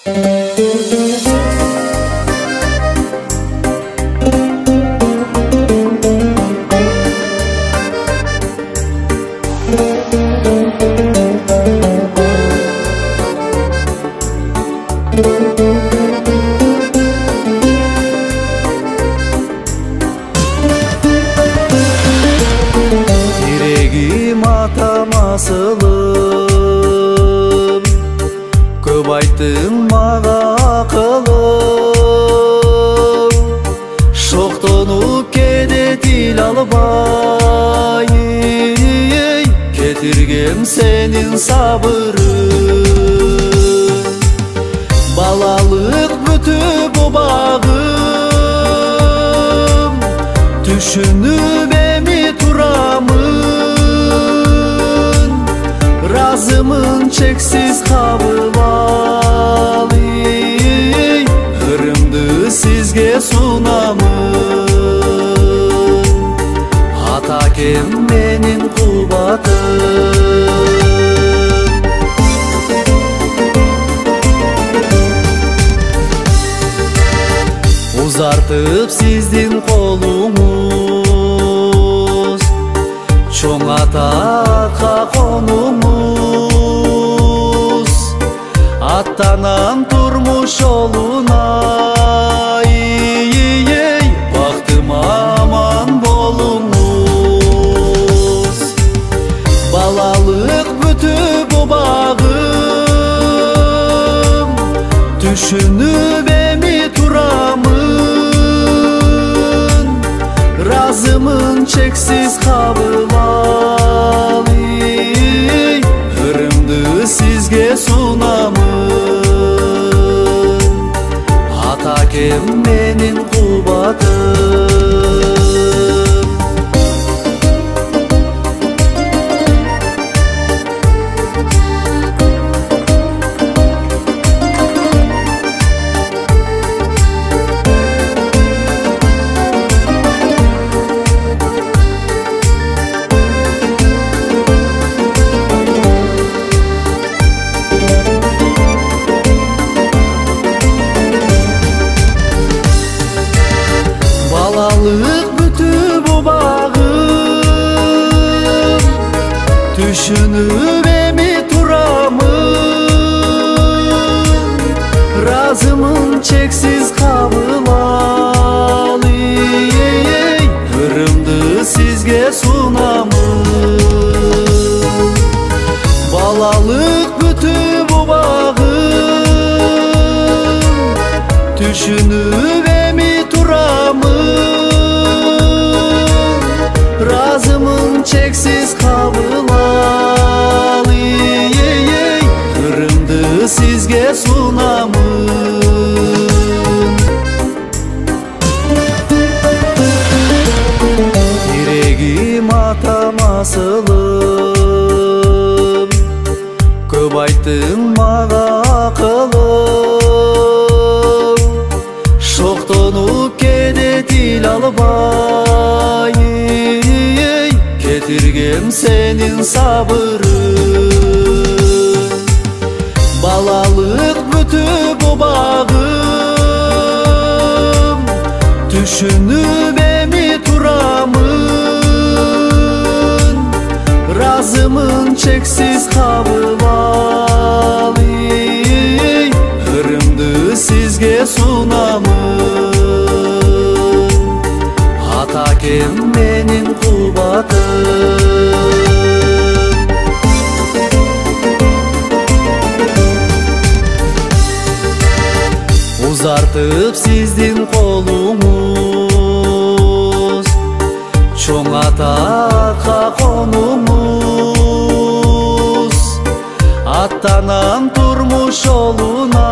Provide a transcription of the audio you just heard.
Тирегим атама асылым, көп айттың мага акылым. Шоктонуп кээде тил албай, кетиргем сенин сабырың. Балалык бүтүп убагым, түшүнүп эми турамын. Разымын чексиз кабыл ал, ырымды сизге сунамын. Ата кем менин кубатым. Узартып сиздин колуңуз, чоң атакка конуңуз. Аттанам турмуш жолуна, бактым аман болуңуз. Балалык бүтүп убагым, түшүнүп эми турамын. Разымын чексиз кабыл ал, ырымды сизге сунамын. Ата кем менин кубатым. Балалык бүтүп убагым, түшүнүп эми турамын. Разымын чексиз кабыл ал, ырымды сизге сунамын. Балалык бүтүп убагым, түшүнүп эми турамын. Разымын чексиз кабыл ал, ырымды сизге сунамын. Тирегим атама асылым, көп айттың мага акылым. Шоктонуп кээде тил албай, кетиргем сенин сабырың. Балалык бүтүп убагым, түшүнүп эми турамын. Разымын чексиз кабыл ал, ырымды сизге сунамын. Ата кем менин кубатым. Узартып сиздин колуңуз, чоң атакка конуңуз. Аттанам турмуш жолуна,